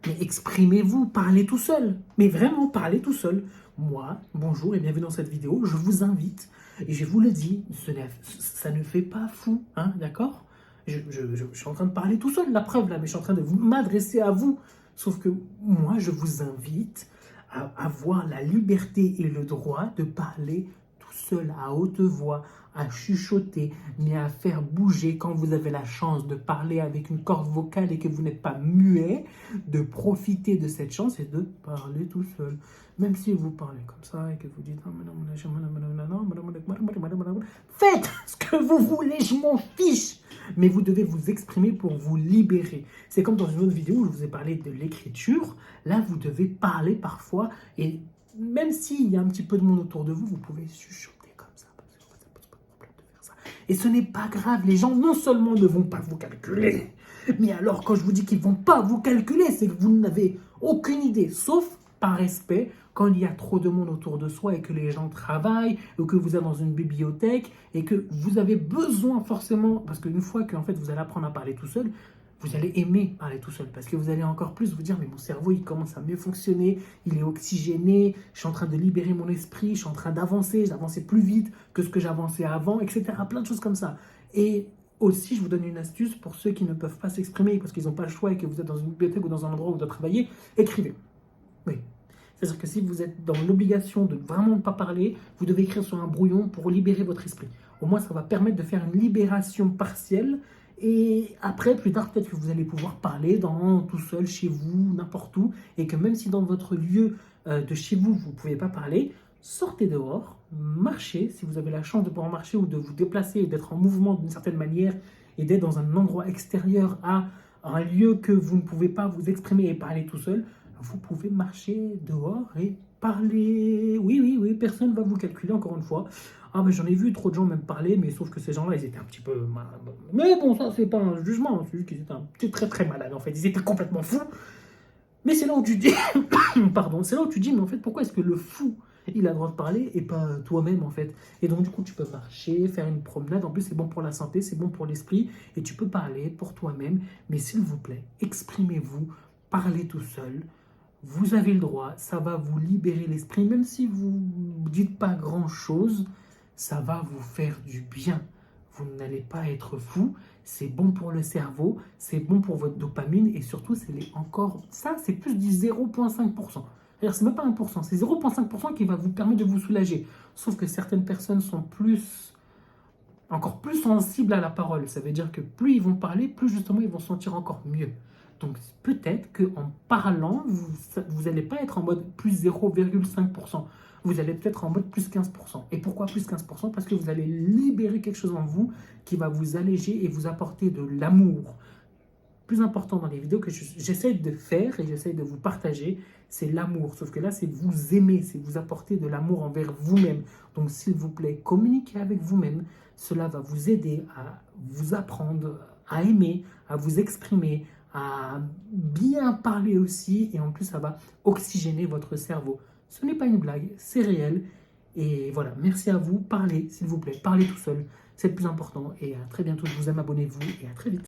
Mais exprimez-vous, parlez tout seul. Mais vraiment, parlez tout seul. Moi, bonjour et bienvenue dans cette vidéo. Je vous invite, et je vous le dis, ça ne fait pas fou, hein, d'accord? Je suis en train de parler tout seul, la preuve là, mais je suis en train de m'adresser à vous. Sauf que moi, je vous invite à avoir la liberté et le droit de parler tout seul, à haute voix, à chuchoter, mais à faire bouger quand vous avez la chance de parler avec une corde vocale et que vous n'êtes pas muet, de profiter de cette chance et de parler tout seul. Même si vous parlez comme ça et que vous dites faites ce que vous voulez, je m'en fiche. Mais vous devez vous exprimer pour vous libérer. C'est comme dans une autre vidéo où je vous ai parlé de l'écriture. Là, vous devez parler parfois et même s'il y a un petit peu de monde autour de vous, vous pouvez chuchoter comme ça. Parce que ça pose pas de problème de faire ça. Et ce n'est pas grave. Les gens, non seulement ne vont pas vous calculer, mais alors quand je vous dis qu'ils ne vont pas vous calculer, c'est que vous n'avez aucune idée, sauf par respect, quand il y a trop de monde autour de soi et que les gens travaillent, ou que vous êtes dans une bibliothèque et que vous avez besoin forcément, parce qu'une fois que en fait, vous allez apprendre à parler tout seul, vous allez aimer parler tout seul parce que vous allez encore plus vous dire mais mon cerveau il commence à mieux fonctionner, il est oxygéné, je suis en train de libérer mon esprit, je suis en train d'avancer, j'avançais plus vite que ce que j'avançais avant, etc. Plein de choses comme ça. Et aussi, je vous donne une astuce pour ceux qui ne peuvent pas s'exprimer parce qu'ils n'ont pas le choix et que vous êtes dans une bibliothèque ou dans un endroit où vous devez travailler, écrivez. Oui. C'est-à-dire que si vous êtes dans l'obligation de vraiment ne pas parler, vous devez écrire sur un brouillon pour libérer votre esprit. Au moins, ça va permettre de faire une libération partielle. Et après, plus tard, peut-être que vous allez pouvoir parler tout seul, chez vous, n'importe où. Et que même si dans votre lieu de chez vous, vous ne pouvez pas parler, sortez dehors, marchez. Si vous avez la chance de pouvoir marcher ou de vous déplacer et d'être en mouvement d'une certaine manière et d'être dans un endroit extérieur à un lieu que vous ne pouvez pas vous exprimer et parler tout seul, vous pouvez marcher dehors et parler. Oui, oui, oui, personne ne va vous calculer, encore une fois. Ah, mais j'en ai vu trop de gens même parler, mais sauf que ces gens-là, ils étaient un petit peu malades. Mais bon, ça, c'est pas un jugement, c'est juste qu'ils étaient un petit très très malades, en fait. Ils étaient complètement fous. Mais c'est là où tu dis, pardon, c'est là où tu dis, mais en fait, pourquoi est-ce que le fou, il a le droit de parler et pas toi-même, en fait? Et donc, du coup, tu peux marcher, faire une promenade. En plus, c'est bon pour la santé, c'est bon pour l'esprit. Et tu peux parler pour toi-même. Mais s'il vous plaît, exprimez-vous, parlez tout seul. Vous avez le droit, ça va vous libérer l'esprit, même si vous ne dites pas grand-chose, ça va vous faire du bien. Vous n'allez pas être fou, c'est bon pour le cerveau, c'est bon pour votre dopamine et surtout, encore, ça c'est plus du 0,5%. C'est-à-dire, c'est même pas 1%, c'est 0,5% qui va vous permettre de vous soulager. Sauf que certaines personnes sont encore plus sensibles à la parole. Ça veut dire que plus ils vont parler, plus justement ils vont se sentir encore mieux. Donc peut-être qu'en parlant, vous n'allez pas être en mode plus 0,5%. Vous allez peut-être en mode plus 15%. Et pourquoi plus 15%? Parce que vous allez libérer quelque chose en vous qui va vous alléger et vous apporter de l'amour. Plus important dans les vidéos que j'essaie de faire et j'essaie de vous partager, c'est l'amour. Sauf que là, c'est vous aimer, c'est vous apporter de l'amour envers vous-même. Donc, s'il vous plaît, communiquez avec vous-même. Cela va vous aider à vous apprendre à aimer, à vous exprimer, à bien parler aussi. Et en plus, ça va oxygéner votre cerveau. Ce n'est pas une blague, c'est réel. Et voilà, merci à vous. Parlez, s'il vous plaît. Parlez tout seul. C'est le plus important. Et à très bientôt. Je vous aime, abonnez-vous et à très vite.